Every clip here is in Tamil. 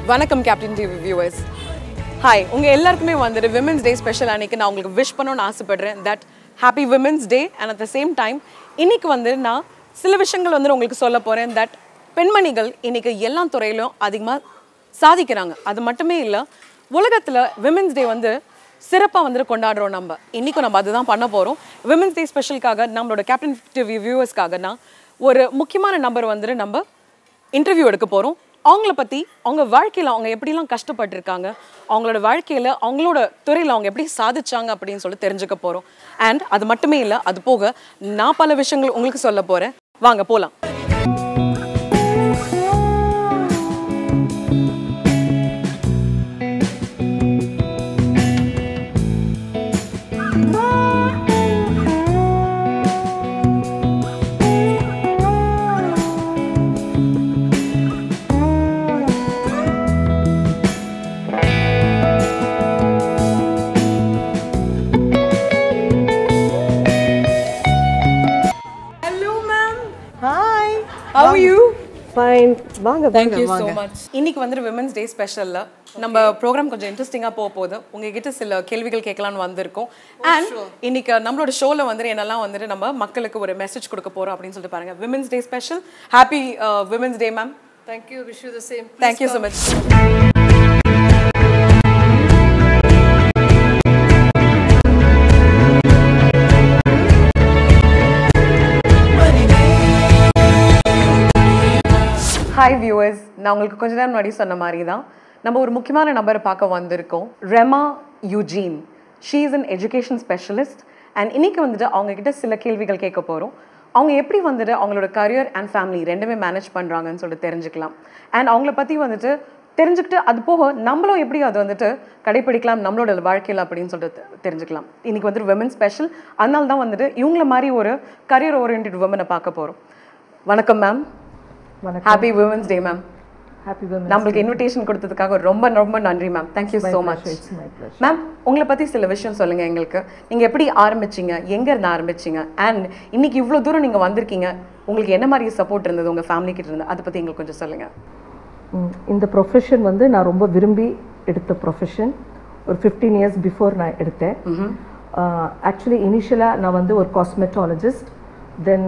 வணக்கம் கேப்டன் டிவி வியூவர்ஸ். ஹாய், உங்கள் எல்லாருக்குமே வந்துட்டு விமென்ஸ் டே ஸ்பெஷல் அன்றைக்கி நான் உங்களுக்கு விஷ் பண்ணணும்னு ஆசைப்படுறேன். That happy women's day. And at the same time இன்றைக்கி வந்து நான் சில விஷயங்கள் வந்து உங்களுக்கு சொல்ல போகிறேன். தட் பெண்மணிகள் இன்றைக்கி எல்லா துறையிலும் அதிகமாக சாதிக்கிறாங்க. அது மட்டுமே இல்லை, உலகத்தில் விமென்ஸ் டே வந்து சிறப்பாக வந்துட்டு கொண்டாடுறோம். இன்றைக்கும் நம்ம அதுதான் பண்ண போகிறோம். விமென்ஸ் டே ஸ்பெஷலுக்காக நம்மளோட கேப்டன் டிவி வியூவர்ஸ்க்காக நான் ஒரு முக்கியமான நம்பர் வந்துட்டு நம்ம இன்டர்வியூ எடுக்க போகிறோம். அவங்கள பற்றி, அவங்க வாழ்க்கையில் அவங்க எப்படிலாம் கஷ்டப்பட்டுருக்காங்க, அவங்களோட வாழ்க்கையில் அவங்களோட துறையில் அவங்க எப்படி சாதிச்சாங்க அப்படின்னு சொல்லி தெரிஞ்சுக்க போகிறோம். அண்ட் அது மட்டுமே இல்லை, அது போக நான் பல விஷயங்கள் உங்களுக்கு சொல்ல போகிறேன். வாங்க போகலாம். How are you? Fine. வாங்க. Thank you so much. இன்னைக்கு வந்து விமென்ஸ் டே ஸ்பெஷல்ல நம்ம ப்ரோக்ராம் கொஞ்சம் இன்ட்ரெஸ்டிங்கா போகுது. உங்ககிட்ட சில கேள்விகள் கேட்கலாம்னு வந்திருக்கோம். அண்ட் இன்னைக்கு நம்மளோட ஷோல வந்து என்னெல்லாம் வந்துட்டு நம்ம மக்களுக்கு ஒரு மெசேஜ் கொடுக்க போறோம் அப்படின்னு சொல்லிட்டு பாருங்க. Women's day special. Happy women's day ma'am. Thank you. Wish you the same. Thank you so much. Hi viewers, நான் உங்களுக்கு கொஞ்ச நேரம் முன்னாடி சொன்ன மாதிரி தான் நம்ம ஒரு முக்கியமான நபரை பார்க்க வந்திருக்கோம். Rema Eugene. She is an education specialist. And இன்னைக்கு வந்துட்டு அவங்கக்கிட்ட சில கேள்விகள் கேட்க போகிறோம். அவங்க எப்படி வந்துட்டு அவங்களோட கரியர் அண்ட் ஃபேமிலி ரெண்டுமே மேனேஜ் பண்ணுறாங்கன்னு சொல்லிட்டு தெரிஞ்சுக்கலாம். அண்ட் அவங்கள பற்றி வந்துட்டு தெரிஞ்சுக்கிட்டு அது போக நம்மளும் எப்படி அதை வந்துட்டு கடைப்பிடிக்கலாம் நம்மளோட வாழ்க்கையில் அப்படின்னு சொல்லிட்டு தெரிஞ்சுக்கலாம். இன்றைக்கி வந்துட்டு விமன் ஸ்பெஷல். அதனால தான் வந்துட்டு இவங்கள மாதிரி ஒரு கரியர் ஓரியன்டட் விமனை பார்க்க போகிறோம். வணக்கம் மேம். ஹாப்பி விமென்ஸ் டே மேம். Happy women's. நம்மளுக்கு இன்விடேஷன் கொடுத்ததுக்காக ரொம்ப ரொம்ப நன்றி ma'am. Thank you so much ma'am. உங்களை பற்றி சில விஷயம் சொல்லுங்கள் எங்களுக்கு. நீங்கள் எப்படி ஆரம்பிச்சிங்க, எங்கேருந்து ஆரம்பிச்சிங்க, அண்ட் இன்னைக்கு இவ்வளோ தூரம் நீங்கள் வந்திருக்கீங்க, உங்களுக்கு என்ன மாதிரி சப்போர்ட் இருந்தது உங்கள் ஃபேமிலிக்கிட்ட இருந்து, அதை பற்றி எங்களுக்கு கொஞ்சம் சொல்லுங்கள். இந்த ப்ரொஃபஷன் வந்து நான் ரொம்ப விரும்பி எடுத்த ப்ரொஃபஷன். ஒரு 15 இயர்ஸ் பிஃபோர் நான் எடுத்தேன். ஆக்சுவலி இனிஷியலாக நான் வந்து ஒரு காஸ்மெட்டாலஜிஸ்ட். தென்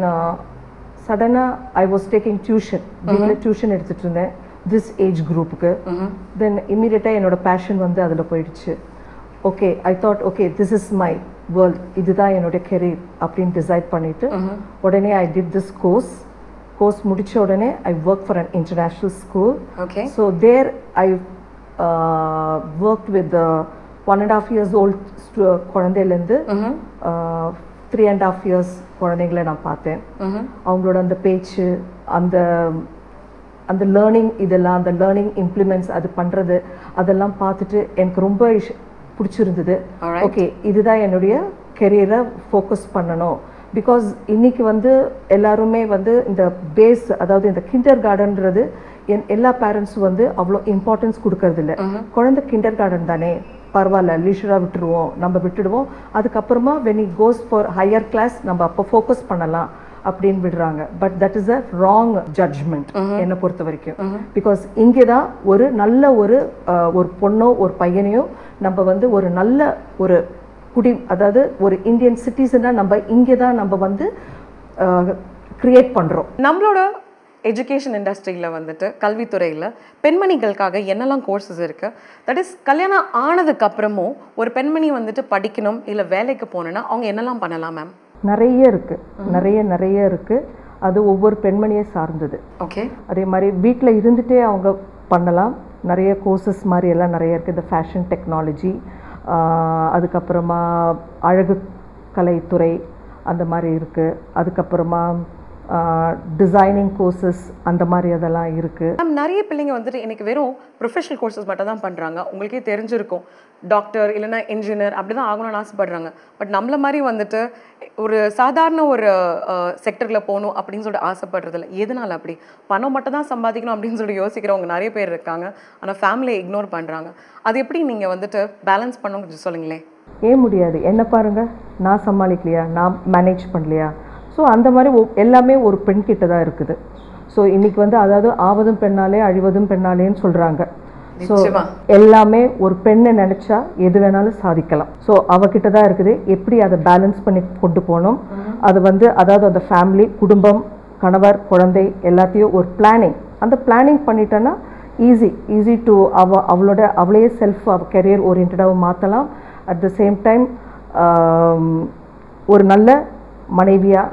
சடனாக ஐ வாஸ் டேக்கிங் டியூஷன். வீட்டில் டியூஷன் எடுத்துகிட்டு இருந்தேன் திஸ் ஏஜ் குரூப்புக்கு. தென் இம்மீடியட்டாக என்னோட பேஷன் வந்து அதில் போயிடுச்சு. Okay, I thought okay this is my world, இதுதான் என்னோட கெரியர் அப்படின்னு டிசைட் பண்ணிவிட்டு உடனே ஐ டிட் திஸ் கோர்ஸ் முடித்த உடனே I work for an international school. Okay. So there I work with 1.5 years old குழந்தையிலேருந்து 3.5 years குழந்தைங்களை நான் பார்த்தேன். அவங்களோட அந்த பேச்சு, அந்த அந்த லேர்னிங், இதெல்லாம் அந்த லேர்னிங் இம்ப்ளிமெண்ட்ஸ் அது பண்ணுறது அதெல்லாம் பார்த்துட்டு எனக்கு ரொம்ப பிடிச்சிருந்தது. ஓகே, இதுதான் என்னுடைய கெரியரை ஃபோக்கஸ் பண்ணணும். பிகாஸ் இன்னைக்கு வந்து எல்லாருமே வந்து இந்த பேஸ், அதாவது இந்த கிண்டர் கார்டன்றது எல்லா பேரண்ட்ஸும் வந்து அவ்வளோ இம்பார்ட்டன்ஸ் கொடுக்கறதில்ல. குழந்தை கிண்டர் கார்டன் தானே, பரவாயில்ல, லீஷராக விட்டுடுவோம். அதுக்கப்புறமா when it goes for higher class நம்ம அப்போ ஃபோக்கஸ் பண்ணலாம் அப்படின்னு விடுறாங்க. But that is a wrong judgement என்னை பொறுத்த வரைக்கும். பிகாஸ் இங்கே தான் ஒரு நல்ல ஒரு பொண்ணோ ஒரு பையனையோ நம்ம வந்து ஒரு நல்ல ஒரு அதாவது ஒரு இந்தியன் சிட்டிசனாக நம்ம இங்கே தான் நம்ம வந்து கிரியேட் பண்ணுறோம். நம்மளோட எஜுகேஷன் இண்டஸ்ட்ரியில் வந்துட்டு கல்வித்துறையில் பெண்மணிகளுக்காக என்னெல்லாம் கோர்சஸ் இருக்குது? தட் இஸ் கல்யாணம் ஆனதுக்கு அப்புறமும் ஒரு பெண்மணி வந்துட்டு படிக்கணும் இல்லை வேலைக்கு போகணுன்னா அவங்க என்னெல்லாம் பண்ணலாம் மேம்? நிறைய இருக்குது. அது ஒவ்வொரு பெண்மணியை சார்ந்தது. ஓகே. அதே மாதிரி வீட்டில் இருந்துகிட்டே அவங்க பண்ணலாம். நிறைய கோர்சஸ் மாதிரி எல்லாம் நிறைய இருக்குது. இந்த ஃபேஷன் டெக்னாலஜி, அதுக்கப்புறமா அழகு கலைத்துறை அந்த மாதிரி இருக்குது. அதுக்கப்புறமா டிசைனிங் கோர்சஸ் அந்த மாதிரி அதெல்லாம் இருக்குது. மேம், நிறைய பிள்ளைங்க வந்துட்டு எனக்கு வெறும் ப்ரொஃபஷனல் கோர்சஸ் மட்டும் தான் பண்ணுறாங்க. உங்களுக்கே தெரிஞ்சிருக்கும், டாக்டர் இல்லைன்னா இன்ஜினியர் அப்படி தான் ஆகணும்னு ஆசைப்படுறாங்க. பட் நம்மள மாதிரி வந்துட்டு ஒரு சாதாரண ஒரு செக்டரில் போகணும் அப்படின்னு சொல்லிட்டு ஆசைப்படுறதில்ல. எதனால் அப்படி? பணம் மட்டும் தான் சம்பாதிக்கணும் அப்படின்னு சொல்லிட்டு யோசிக்கிறவங்க நிறைய பேர் இருக்காங்க. ஆனால் ஃபேமிலியை இக்னோர் பண்ணுறாங்க. அது எப்படி நீங்கள் வந்துட்டு பேலன்ஸ் பண்ணணும் கொஞ்சம் சொல்லுங்களேன். ஏன் முடியாது? என்ன பாருங்கள், நான் சமாளிக்கலையா, நான் மேனேஜ் பண்ணலையா? ஸோ அந்த மாதிரி எல்லாமே ஒரு பெண்கிட்ட தான் இருக்குது. ஸோ இன்றைக்கி வந்து அதாவது ஆவதும் பெண்ணாலே அழிவதும் பெண்ணாலேன்னு சொல்கிறாங்க. ஸோ எல்லாமே ஒரு பெண்ணை நினச்சா எது வேணாலும் சாதிக்கலாம். ஸோ அவகிட்ட தான் இருக்குது எப்படி அதை பேலன்ஸ் பண்ணி கொண்டு போகணும். அது அதாவது அந்த ஃபேமிலி, குடும்பம், கணவர், குழந்தை எல்லாத்தையும் ஒரு பிளானிங், அந்த பிளானிங் பண்ணிட்டேன்னா ஈஸி டு அவளையே கெரியர் ஓரியன்டாக மாற்றலாம். அட் த சேம் டைம் ஒரு நல்ல மனைவியா,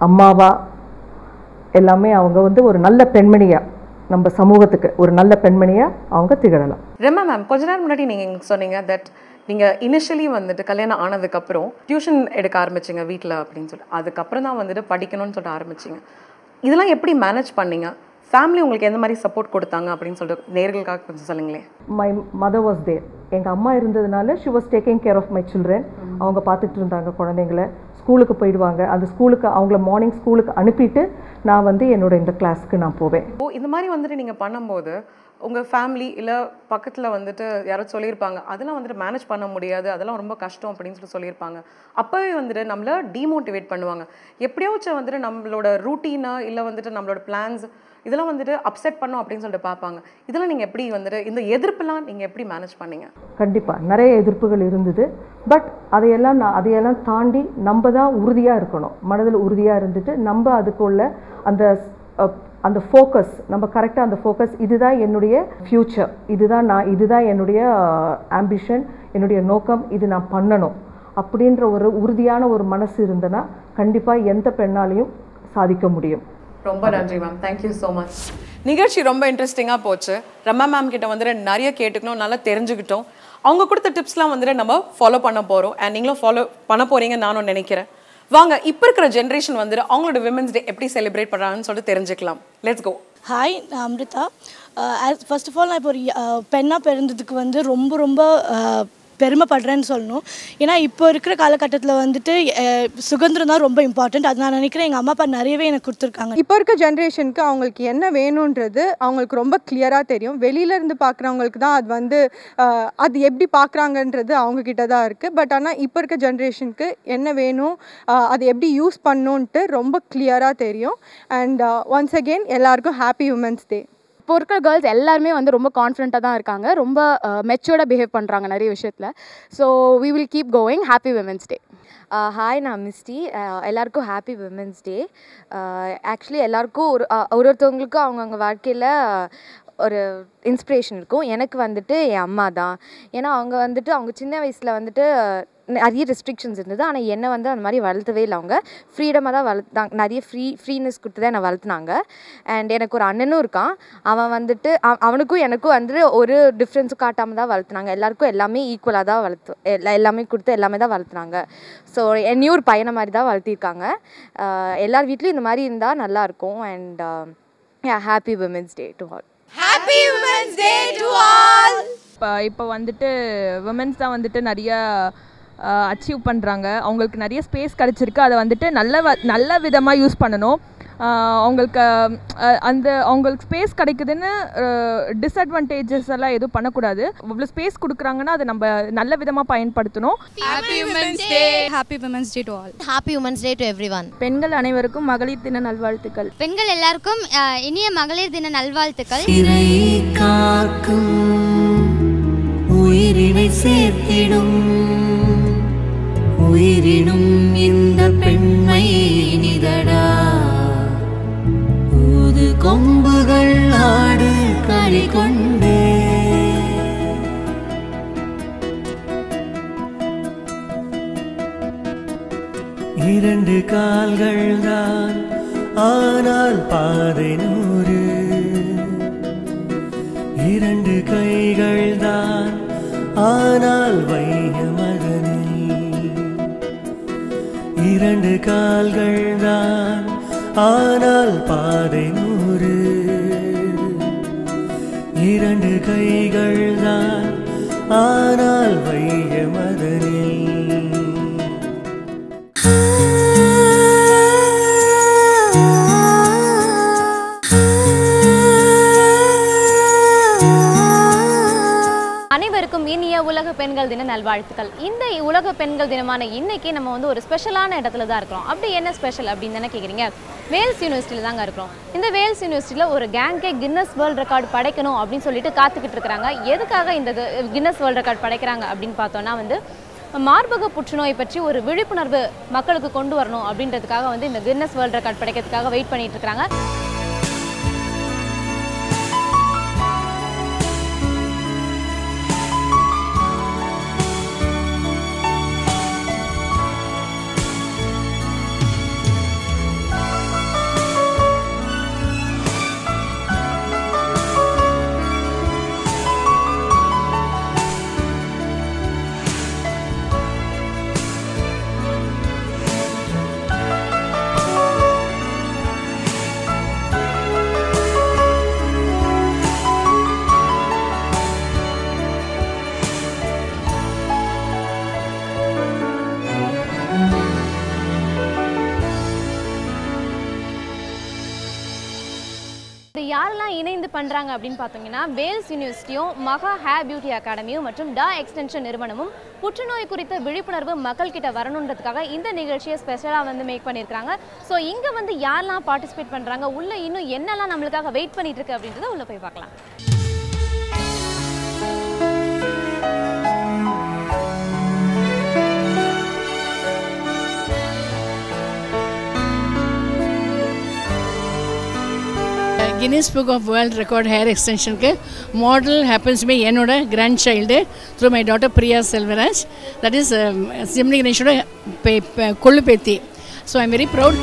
அம்மாவா, எல்லாமே அவங்க ஒரு நல்ல பெண்மணியா, நம்ம சமூகத்துக்கு ஒரு நல்ல பெண்மணியா அவங்க திகழலாம். ரெமா மேம், கொஞ்ச நேரம் முன்னாடி நீங்கள் சொன்னீங்க தட் நீங்கள் இனிஷியலி கல்யாணம் ஆனதுக்கப்புறம் டியூஷன் எடுக்க ஆரம்பிச்சிங்க வீட்டில் அப்படின்னு சொல்லிட்டு, அதுக்கப்புறம் தான் படிக்கணும்னு சொல்லிட்டு ஆரம்பிச்சிங்க. இதெல்லாம் எப்படி மேனேஜ் பண்ணீங்க? ஃபேமிலி உங்களுக்கு எந்த மாதிரி சப்போர்ட் கொடுத்தாங்க அப்படின்னு சொல்லிட்டு நேர்களுக்காக கொஞ்சம் சொல்லுங்களேன். My mother was there. எங்கள் அம்மா இருந்ததுனால she was taking care of my children. அவங்க பார்த்துட்டு இருந்தாங்க குழந்தைங்களை. ஸ்கூலுக்கு போயிடுவாங்க. அந்த ஸ்கூலுக்கு அவங்கள மார்னிங் ஸ்கூலுக்கு அனுப்பிட்டு நான் என்னோட இந்த கிளாஸ்க்கு நான் போவேன். இந்த மாதிரி நீங்கள் பண்ணும்போது உங்கள் ஃபேமிலி இல்லை பக்கத்தில் யாராவது சொல்லியிருப்பாங்க அதெல்லாம் மேனேஜ் பண்ண முடியாது, அதெல்லாம் ரொம்ப கஷ்டம் அப்படின்னு சொல்லியிருப்பாங்க. அப்போவே நம்மளை டீமோட்டிவேட் பண்ணுவாங்க. எப்படியாச்சும் நம்மளோட ரூட்டீனா இல்லை நம்மளோட பிளான்ஸ் இதெல்லாம் அப்செட் பண்ணும் அப்படின்னு சொல்லிட்டு பார்ப்பாங்க. இதெல்லாம் நீங்கள் எப்படி இந்த எதிர்ப்புலாம் நீங்கள் எப்படி மேனேஜ் பண்ணீங்க? கண்டிப்பாக நிறைய எதிர்ப்புகள் இருந்தது. பட் அதையெல்லாம் தாண்டி நம்ம தான் உறுதியாக இருக்கணும். மனதில் உறுதியாக இருந்துட்டு நம்ம அதுக்குள்ள அந்த ஃபோக்கஸ், நம்ம கரெக்டாக அந்த ஃபோக்கஸ், இதுதான் என்னுடைய ஃப்யூச்சர், இதுதான் என்னுடைய ஆம்பிஷன், என்னுடைய நோக்கம், இது நான் பண்ணணும் அப்படின்ற ஒரு உறுதியான ஒரு மனசு இருந்தனா கண்டிப்பாக எந்த பெண்ணாலையும் சாதிக்க முடியும். ரொம்ப நன்றி மேம், தேங்க்யூ ஸோ மச். நிகழ்ச்சி ரொம்ப இன்ட்ரெஸ்டிங்காக போச்சு. ரமா மேம் கிட்ட நிறைய கேட்டுக்கணும், நல்லா தெரிஞ்சுக்கிட்டோம். அவங்க கொடுத்த டிப்ஸ்லாம் நம்ம ஃபாலோ பண்ண போகிறோம். அண்ட் நீங்களும் ஃபாலோ பண்ண போகிறீங்க நானும் நினைக்கிறேன். வாங்க இப்போ இருக்கிற ஜென்ரேஷன் அவங்களோட விமென்ஸ் டே எப்படி செலிப்ரேட் பண்ணுறாங்கன்னு சொல்லிட்டு தெரிஞ்சுக்கலாம். Let's go. ஹாய், நான் அம்ரிதா. ஃபர்ஸ்ட் ஆஃப் ஆல் நான் இப்போ ஒரு பெண்ணாக பிறந்ததுக்கு ரொம்ப ரொம்ப பெருமைப்படுறேன்னு சொல்லணும். ஏன்னா இப்போ இருக்கிற காலகட்டத்தில் சுதந்திரம் தான் ரொம்ப இம்பார்ட்டண்ட். அது நான் நினைக்கிறேன் எங்கள் அம்மா அப்பா நிறையவே எனக்கு கொடுத்துருக்காங்க. இப்போ இருக்க ஜென்ரேஷனுக்கு அவங்களுக்கு என்ன வேணுன்றது அவங்களுக்கு ரொம்ப கிளியராக தெரியும். வெளியிலேருந்து பார்க்குறவங்களுக்கு தான் அது எப்படி பார்க்குறாங்கன்றது அவங்கக்கிட்ட தான் இருக்குது. பட் ஆனால் இப்போ இருக்க ஜென்ரேஷனுக்கு என்ன வேணும், அது எப்படி யூஸ் பண்ணணுன்ட்டு ரொம்ப கிளியராக தெரியும். அண்ட் ஒன்ஸ் அகெயின் எல்லாருக்கும் ஹாப்பி உமன்ஸ் டே. இப்போ இருக்கிற கேர்ள்ஸ் எல்லாருமே ரொம்ப கான்ஃபிடென்ட்டாக தான் இருக்காங்க, ரொம்ப மெச்சூர்டாக பிஹேவ் பண்ணுறாங்க நிறைய விஷயத்தில். So we will keep going. Happy women's day. Hi, நான் மிஸ்டி. எல்லாருக்கும் ஹாப்பி விமென்ஸ் டே. ஆக்சுவலி எல்லாருக்கும் ஒருத்தவங்களுக்கும் அவங்கவுங்க வாழ்க்கையில் ஒரு இன்ஸ்பிரேஷன் இருக்கும். எனக்கு என் அம்மா தான். ஏன்னா அவங்க அவங்க சின்ன வயசில் நிறைய ரெஸ்ட்ரிக்ஷன்ஸ் இருந்தது. ஆனால் என்னை அந்த மாதிரி வளர்த்தவே இல்லை. அவங்க ஃப்ரீடமாக தான் வளர்த்தாங்க, நிறைய ஃப்ரீனஸ் கொடுத்து தான் என்னை வளர்த்துனாங்க. அண்ட் எனக்கு ஒரு அண்ணனும் இருக்கான். அவன் அவனுக்கும் எனக்கும் ஒரு டிஃப்ரென்ஸும் காட்டாமல் தான் வளர்த்துனாங்க. எல்லாருக்கும் எல்லாமே ஈக்குவலாக தான் எல்லாமே கொடுத்து எல்லாமே தான் வளர்த்துனாங்க. ஸோ என்னையும் ஒரு பையனை மாதிரி தான் வளர்த்திருக்காங்க. எல்லார் வீட்லேயும் இந்த மாதிரி இருந்தால் நல்லாயிருக்கும். And happy women's day to all. Happy Women's Day to all. இப்போ விமென்ஸ் தான் நிறைய அச்சீவ் பண்ணுறாங்க. அவங்களுக்கு நிறைய ஸ்பேஸ் கிடச்சிருக்கு. அதை நல்ல விதமாக யூஸ் பண்ணணும். அவங்களுக்கு அவங்களுக்கு ஸ்பேஸ் கிடைக்குதுன்னு டிஸ்அட்வான்டேஜஸ் எல்லாம் எதுவும் பண்ணக்கூடாது. இவ்வளோ ஸ்பேஸ் கொடுக்குறாங்கன்னா அதை நம்ம நல்ல விதமாக பயன்படுத்தணும். Happy Women's Day. Happy Women's Day to all. Happy Women's Day to everyone. பெண்கள் அனைவருக்கும் மகளிர் தின நல்வாழ்த்துக்கள். பெண்கள் எல்லாருக்கும் இனிய மகளிர் தின நல்வாழ்த்துக்கள். உயிரினை சேர்த்திடும் உயிரினும் இந்த பெண்மை இனிதடா. ஊது கொம்புகள் ஆடு களி கொண்டே. இரண்டு கால்கள் தான் ஆனால் பாதை 100. இரண்டு கைகள் தான் ஆனால் வையமகனில். இரண்டு கால்கள் தான் ஆனால் பாதை 100. இரண்டு கைகள் தான் ஆனால் வையமகனில். அனைவருக்கும் இனிய உலக பெண்கள் தின நல்வாழ்த்துக்கள். இந்த உலக பெண்கள் தினமான இன்னைக்கு நம்ம வந்து ஒரு ஸ்பெஷலான இடத்துல தான் இருக்கிறோம். அப்படி என்ன ஸ்பெஷல் அப்படின்னு தானே கேட்குறீங்க? வேல்ஸ் யூனிவர்சிட்டியில் தாங்க இருக்கிறோம். இந்த வேல்ஸ் யூனிவர்சிட்டியில் ஒரு கேங்கே கின்னஸ் வேர்ல்ட் ரெக்கார்டு படைக்கணும் அப்படின்னு சொல்லிட்டு காத்துக்கிட்டு இருக்கிறாங்க. எதுக்காக இந்த கின்னஸ் வேர்ல்ட் ரெக்கார்டு படைக்கிறாங்க அப்படின்னு பார்த்தோன்னா வந்து மார்பக புற்றுநோய் பற்றி ஒரு விழிப்புணர்வு மக்களுக்கு கொண்டு வரணும் அப்படின்றதுக்காக வந்து இந்த கின்னஸ் வேர்ல்ட் ரெக்கார்டு படைக்கிறதுக்காக வெயிட் பண்ணிட்டு இருக்காங்க. யாரெல்லாம் இணைந்து பண்ணுறாங்க அப்படின்னு பார்த்தோங்கன்னா வேல்ஸ் யூனிவர்சிட்டியும் மகா ஹேர் பியூட்டி அகாடமியும் மற்றும் டா எக்ஸ்டென்ஷன் நிறுவனமும் புற்றுநோய் குறித்த விழிப்புணர்வு மக்கள்கிட்ட வரணுன்றதுக்காக இந்த நிகழ்ச்சியை ஸ்பெஷலாக வந்து மேக் பண்ணியிருக்காங்க. ஸோ இங்கே வந்து யாரெல்லாம் பார்ட்டிசிபேட் பண்ணுறாங்க, உள்ளே இன்னும் என்னெல்லாம் நம்மளுக்காக வெயிட் பண்ணிட்டு இருக்கு அப்படின்றத உள்ளே போய் பார்க்கலாம். Guinness Book of World Record hair extension के model happens to be என்னோட grandchild through my daughter Priya Selvaraj, that is Simni Ganeshoda கொள்ளு பேத்தி. So I'm very proud.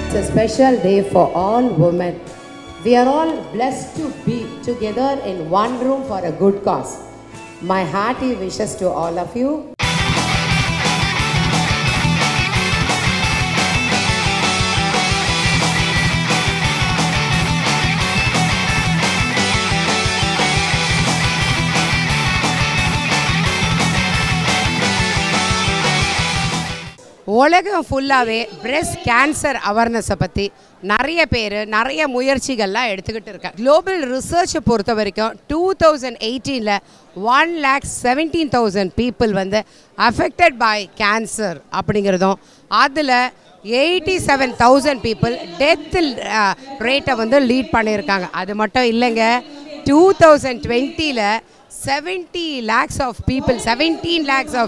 It's a special day for all women. We are all blessed to be together in one room for a good cause. My hearty wishes to all of you. உலகம் ஃபுல்லாகவே பிரெஸ்ட் கேன்சர் அவேர்னஸை பற்றி நிறைய பேர் நிறைய முயற்சிகள்லாம் எடுத்துக்கிட்டு இருக்காங்க. குளோபல் ரிசர்ச்சை பொறுத்த வரைக்கும் 2018 1,17,000 பீப்புள் வந்து அஃபெக்டட் பை கேன்சர் அப்படிங்கிறதும், அதில் 87,000 பீப்புள் டெத் ரேட்டை வந்து லீட் பண்ணியிருக்காங்க. அது மட்டும் இல்லைங்க, 2020 17 lakhs of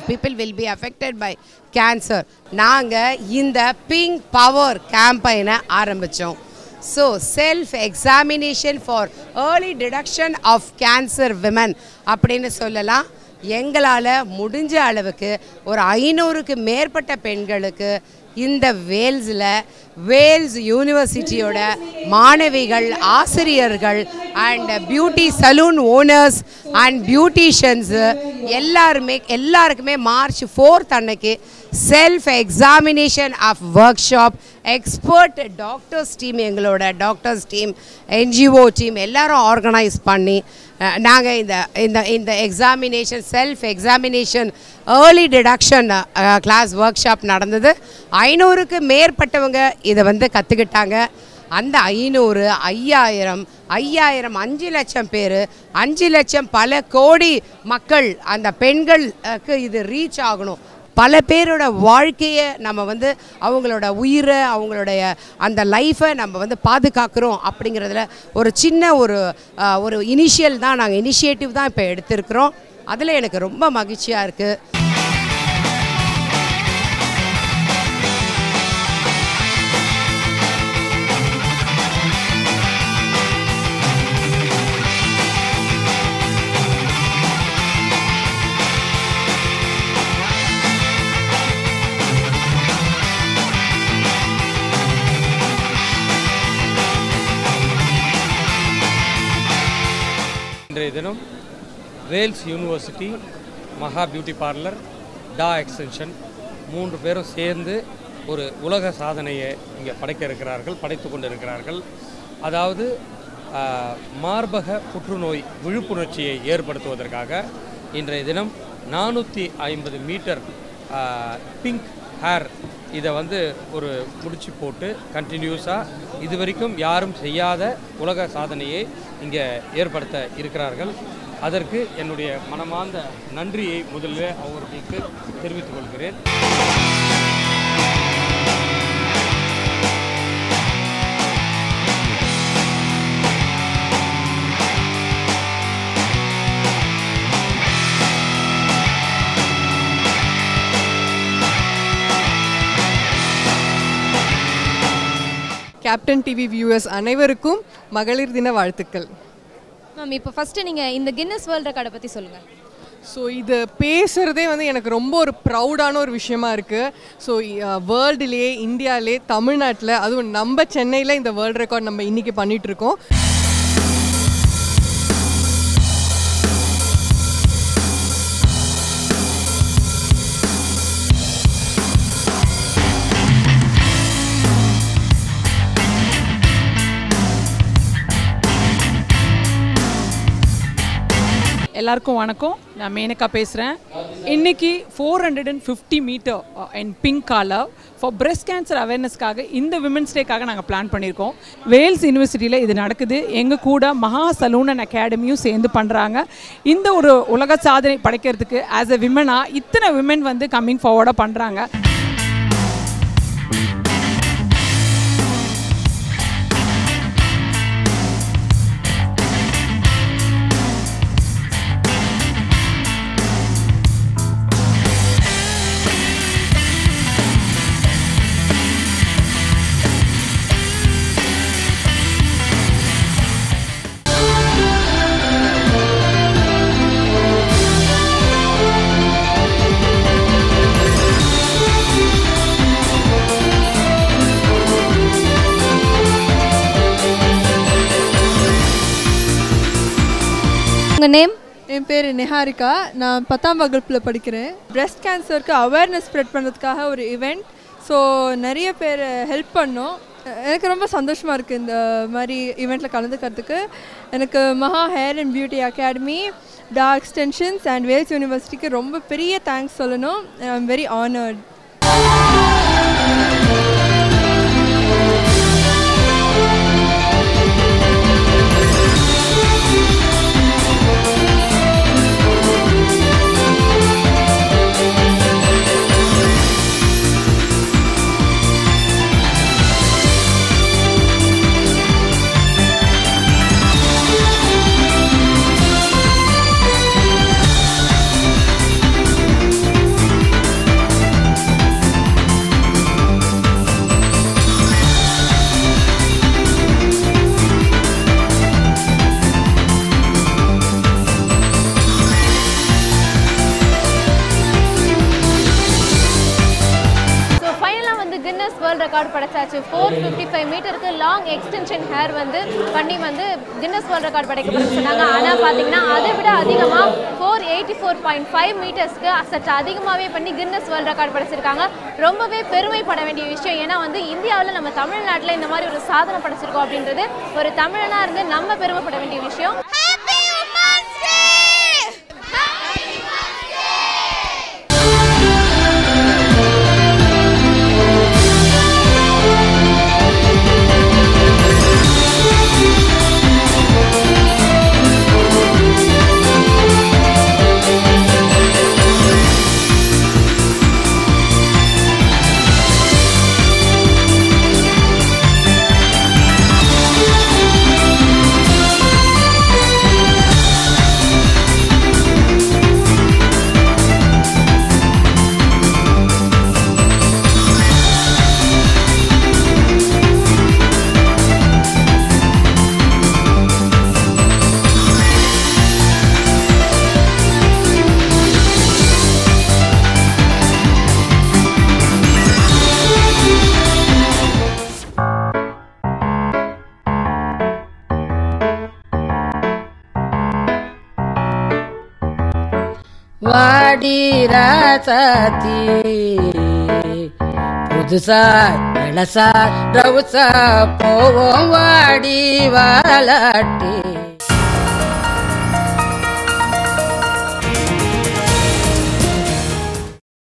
people will be affected by cancer. நாங்கள் இந்த பிங்க் பவர் கேம்பெயினை ஆரம்பித்தோம். So self examination for early detection of cancer women அப்படின்னு சொல்லலாம். எங்களால் முடிஞ்ச அளவுக்கு ஒரு 500க்கு மேற்பட்ட பெண்களுக்கு இந்த வேல்ஸ் யூனிவர்சிட்டியோட மாணவிகள், ஆசிரியர்கள் and beauty salon owners and beauticians எல்லாருக்குமே March 4th அன்னைக்கு self examination of workshop, expert doctors team, எங்களோட டாக்டர்ஸ் டீம், NGO டீம் எல்லாரும் ஆர்கனைஸ் பண்ணி நாங்கள் இந்த examination self examination early detection class workshop நடந்தது. 500க்கு மேற்பட்டவங்க இதை வந்து கற்றுக்கிட்டாங்க. அந்த 500, 5000, 5 லட்சம் பேர், 5 லட்சம் பல கோடி மக்கள், அந்த பெண்களுக்கு இது ரீச் ஆகணும். பல பேரோட வாழ்க்கையை நம்ம வந்து அவங்களோட உயிரை, அவங்களுடைய அந்த லைஃப்பை நம்ம வந்து பாதுகாக்கிறோம் அப்படிங்கிறதுல ஒரு சின்ன ஒரு இனிஷியல் தான், நாங்கள் இனிஷியேட்டிவ் தான் இப்போ எடுத்திருக்கிறோம். அதில் எனக்கு ரொம்ப மகிழ்ச்சியாக இருக்குது. இன்றைய தினம் வேல்ஸ் யூனிவர்சிட்டி, மகா பியூட்டி பார்லர், டா எக்ஸ்டென்ஷன் 3 பேரும் சேர்ந்து ஒரு உலக சாதனையை இங்கே படைத்து கொண்டிருக்கிறார்கள். அதாவது மார்பக புற்றுநோய் விழிப்புணர்ச்சியை ஏற்படுத்துவதற்காக இன்றைய தினம் 450 மீட்டர் பிங்க் ஹேர் இதை வந்து ஒரு முடிச்சு போட்டு கண்டினியூஸாக இது வரைக்கும் யாரும் செய்யாத உலக சாதனையை இங்கே ஏற்படுத்த இருக்கிறார்கள். அதற்கு என்னுடைய மனமார்ந்த நன்றியை முதலில் அவர்களுக்கு தெரிவித்துக் கொள்கிறேன். கேப்டன் டிவி வியூவர்ஸ் அனைவருக்கும் மகளிர் தின வாழ்த்துக்கள். மேம், இப்போ ஃபஸ்ட்டு நீங்கள் இந்த கின்னஸ் வேர்ல்ட் ரெக்கார்டை பற்றி சொல்லுங்கள். ஸோ இது பேசுகிறதே வந்து எனக்கு ரொம்ப ஒரு ப்ரௌடான ஒரு விஷயமா இருக்குது. ஸோ வேர்ல்டுலேயே, இந்தியாவிலே, தமிழ்நாட்டில், அதுவும் நம்ம சென்னையில் இந்த வேர்ல்டு ரெக்கார்ட் நம்ம இன்றைக்கி பண்ணிகிட்ருக்கோம். எல்லாருக்கும் வணக்கம். நான் மேனகா பேசுகிறேன். இன்றைக்கி 450 metre in pink colour for breast cancer அவேர்னஸ்க்காக இந்த விமென்ஸ் டேக்காக நாங்கள் பிளான் பண்ணியிருக்கோம். வேல்ஸ் யூனிவர்சிட்டியில் இது நடக்குது. எங்கள் கூட மகா சலூன் அண்ட் அகாடமியும் சேர்ந்து பண்ணுறாங்க. இந்த ஒரு உலக சாதனை படைக்கிறதுக்கு ஆஸ் எ விமனாக இத்தனை விமென் வந்து கம்மிங் ஃபார்வர்டாக பண்ணுறாங்க. உங்கள் நேம்? என் பேர் நிஹாரிகா. நான் 10ஆம் வகுப்பில் படிக்கிறேன். பிரெஸ்ட் கேன்சருக்கு அவேர்னஸ் ஸ்ப்ரெட் பண்ணுறதுக்காக ஒரு ஈவெண்ட். ஸோ நிறைய பேர் ஹெல்ப் பண்ணோம். எனக்கு ரொம்ப சந்தோஷமாக இருக்குது இந்த மாதிரி ஈவெண்ட்டில் கலந்துக்கிறதுக்கு. எனக்கு Maha hair and beauty academy, டா எக்ஸ்டென்ஷன்ஸ் அண்ட் வேல்ஸ் யூனிவர்சிட்டிக்கு ரொம்ப பெரிய தேங்க்ஸ் சொல்லணும். I am very honoured. Record படைச்சாச்சு. 455 மீட்டருக்கு லாங் எக்ஸ்டென்ஷன் ஹேர் வந்து பண்ணி வந்து கின்னஸ் வேர்ல்ட் ரெக்கார்ட் படைக்கப்பட்டு சொன்னாங்க. ஆனால் பார்த்தீங்கன்னா அதை விட அதிகமாக 484.5 மீட்டர்ஸ்க்கு சற்று அதிகமாகவே பண்ணி கின்னஸ் வேர்ல்ட் ரெக்கார்ட் படைச்சிருக்காங்க. ரொம்பவே பெருமைப்பட வேண்டிய விஷயம். ஏன்னா வந்து இந்தியாவில் நம்ம தமிழ்நாட்டில் இந்த மாதிரி ஒரு சாதனை படைச்சிருக்கோம் அப்படின்றது ஒரு தமிழனாக இருந்து நம்ம பெருமைப்பட வேண்டிய விஷயம். வாடி ராசாத்தி புதுசா இளசா ரவுசா போவோம் வாடி வாலாட்டி